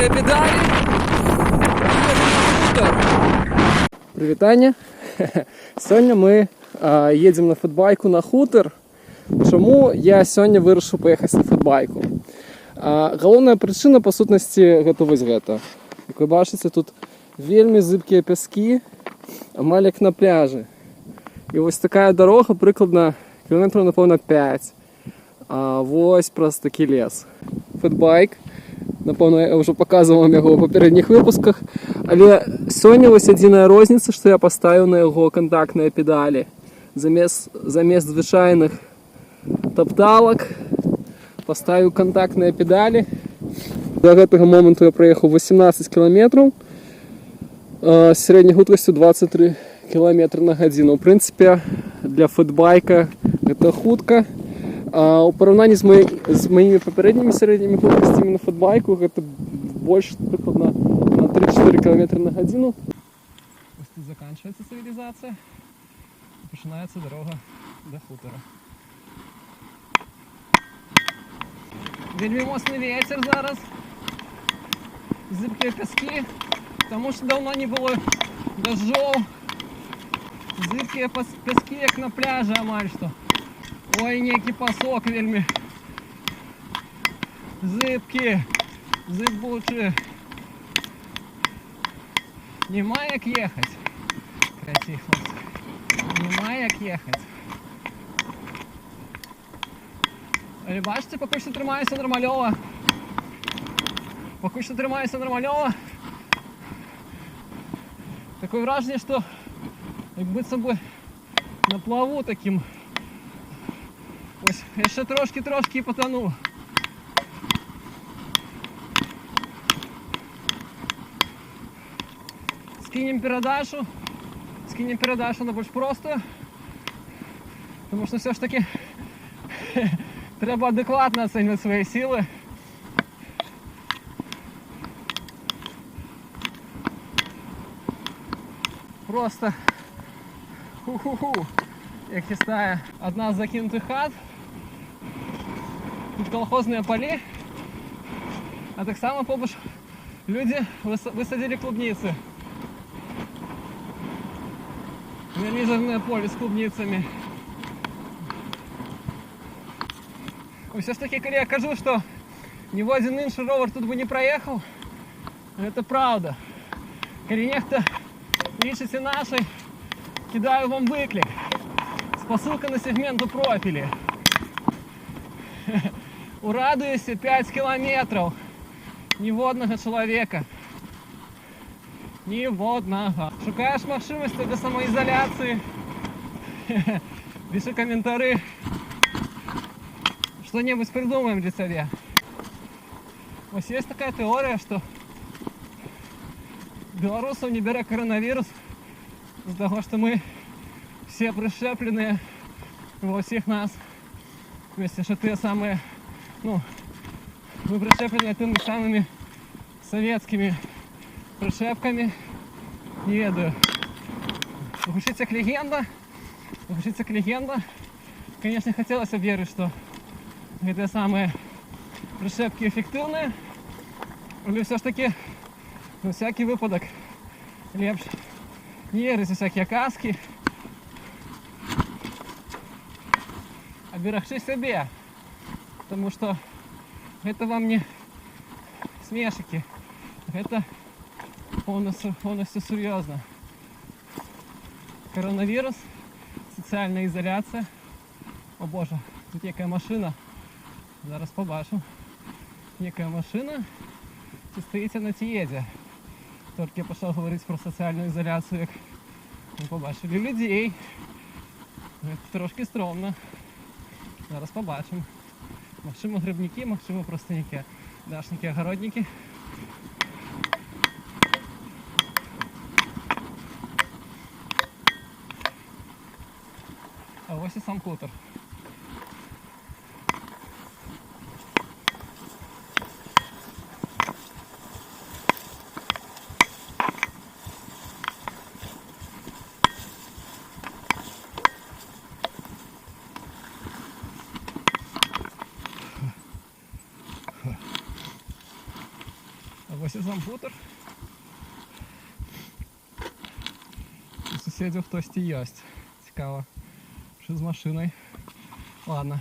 на педалі. Привітання. Сьогодні ми їдемо на футбайку на хутор. Чому я сьогодні вирішив поїхати на футбайку? Головна причина, по сутності, це ось гэта. Як ви бачите, тут вельми зыбкие пяски, амаль як на пляжі. І ось така дорога, прикладно, кілометрів, напевно, 5. Ось просто такий ліс. Футбайк. Напевно, я вже показував вам його у попередніх випусках. Але сьогодні ось єдина різниця, що я поставив на його контактні педалі. Замість звичайних топталок поставив контактні педалі. До цього моменту я проїхав 18 км з середньою швидкістю 23 км на годину. В принципі, для футбайка це швидко. У порівнянні з моїми попередніми середніми швидкостями на футбайку це більше прикладно на 3-4 км на годину. Ось тут закінчується цивілізація і починається дорога до хутора. Вельми моцний вітер зараз, зыбкі пяски, тому що давно не було дождів, зыбкі пяски як на пляжі амаль що. Ой, некий пасок вельми зыбкі, зыбучі. Нема як їхати. Красивий хлопці. Нема як їхати. Але бачите, поки що тримаюся нормальово. Поки що тримаюся нормальово. Таке враження, що як будто би на плаву таким. Ось, я ще трошки і потону. Скинем передачу, но більш просто. Тому що все ж таки треба адекватно оцінювати свої сили. Просто ху-ху-ху, як хистає одна з закинутих хат. Тут колхозные поля, а так само побач люди высадили клубницы. Мизерное поле с клубницами. И все ж таки, коли я кажу, что ни один інший ровер тут бы не проехал, это правда. Коли нехто лічиться нашей, кидаю вам выклик с посылкой на сегмент у профиле. У радуюся 5 кілометрів. Ніводного чоловіка. Ніводного. Шукаєш можливості для самоізоляції? Пиши коментарі. Что-нибудь придумаем для себя. Ось є така теорія, що білорусів не бере коронавірус з того, що ми всі прищеплені во всіх нас. Вместе, что те самые, ну, мы пришеплены теми самыми советскими пришепками, не ведаю. Звучится как легенда. Конечно, хотелось бы верить, что эти самые пришепки эффективные, но все ж таки, на всякий выпадок, лепш не верить во всякие каски. Берегши себе, потому что это вам не смешики, это полностью серьезно. Коронавирус, социальная изоляция. О боже, тут некая машина, зараз побачу. Некая машина, чи стоїть на тієді. Тільки я пішов говорити про соціальну ізоляцію, як ми побачили людей. Це трошки стрьомно. Зараз побачимо. Максимо грибники, максимо простенькі дашники, огородники. А ось і сам хутор. А ось і сам хутор. У сусідів хтось є. Цікаво. Що з машиною. Ладно.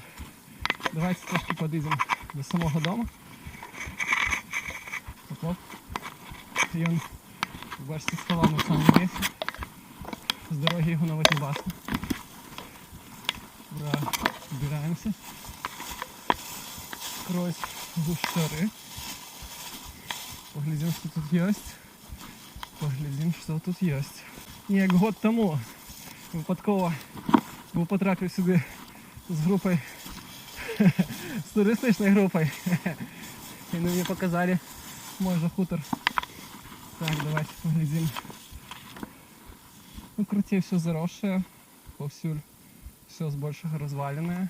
Давайте трошки підійдемо до самого дому. Оп. І він, бачите, сховав на самому лісі. З дороги його навіть не бачно. Ура, збираємося. Скрозь гущери. Поглядим, що тут є. Поглядим, що тут є. Як год тому випадково був потрапив сюди з групою, з туристичною групою. І мені показали мой хутор. Так, давайте поглядим. Ну, круте, все заросшее, повсюль все збольшого разваленное.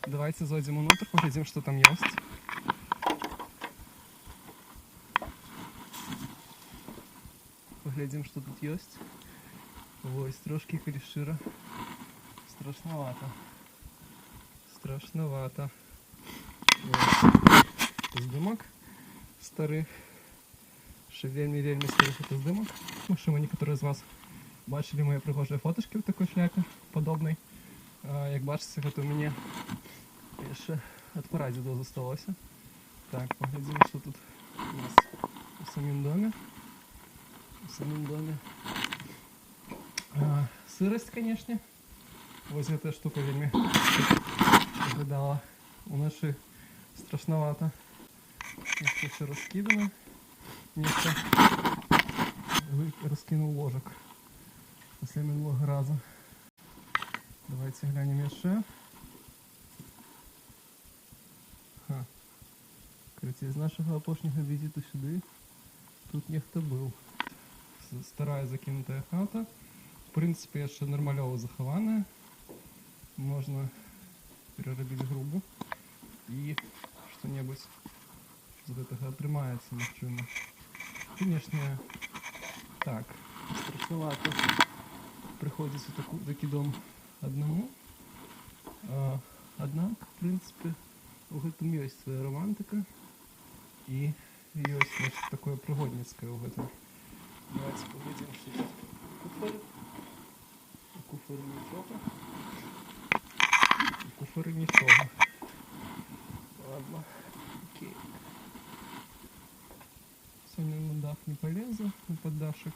Давайте зайдем внутрь, поглядим, что там есть. Поглядим, что тут есть. Ось, трошки корішира. Страшновато. Страшновато. Ось. Здимок старих. Ще вельми старих здимок. Може, некоторые з вас бачили мої пригожі фоточки в такій шляпі подобній. Як бачите, це у мене ще від прадіда зосталося. Так, поглядимо, що тут у нас у самому домі. У самому домі. Сырость, конечно. Ось эта штука вельми виглядала у нашей страшновато. Ось все розкидано. Місце розкинув ложок після минулого разу. Давайте глянем ще. Короче, з нашого опошнього візиту сюди тут ніхто був. Стара закинутая хата. В принципі, ще нормальово захована. Можна переробити грубу. І що-небудь з этого тримається, мовчимо. Конечно, так, страшновато приходится такий дом одному. Однак, в принципі, у гэтым есть своя романтика. И есть, значит, такое пригодницкое в этом. Давайте поглядим, что тут куфер. У куфері нічого. У куфері нічого. Ладно, окей. Сегодня на дах не полезу, на поддашек,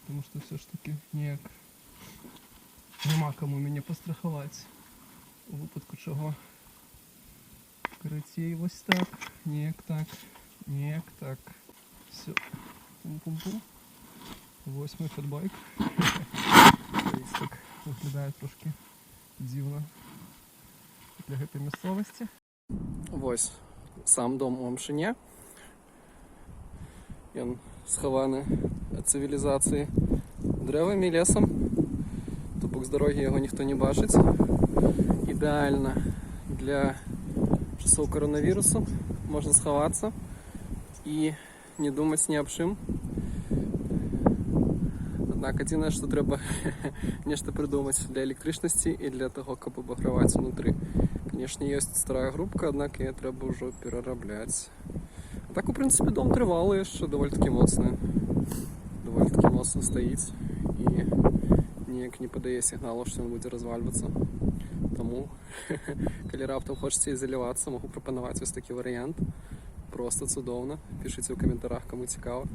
потому что все ж таки ніяк нема кому мене пострахувати у випадку чого. Короче, ось так, ніяк так. Все. Пум-пум-пум. Ось мой фотбайк. Ось так виглядає трошки дивно для цієї місцевості. Ось сам дом у Амшине. Він схований від цивілізації деревами і лісом. Тобто з дороги його ніхто не бачить. Ідеально для часов коронавірусу. Можна сховатися і не думати ні об чим. Однак єдине, що треба нечто придумати для електричності і для того, як обогрівати внутрі. Звісно, є стара грубка, однак її треба вже переробляти. А так, у принципі, дом тривалий, ще доволі-таки моцний. Доволі-таки моцно стоїть і ніяк не подає сигналу, що він буде розвалюватися. Тому, коли раптом хочеться ізолюватися, можу пропонувати ось такий варіант. Просто чудовно. Пишіть у коментарях, кому цікаво.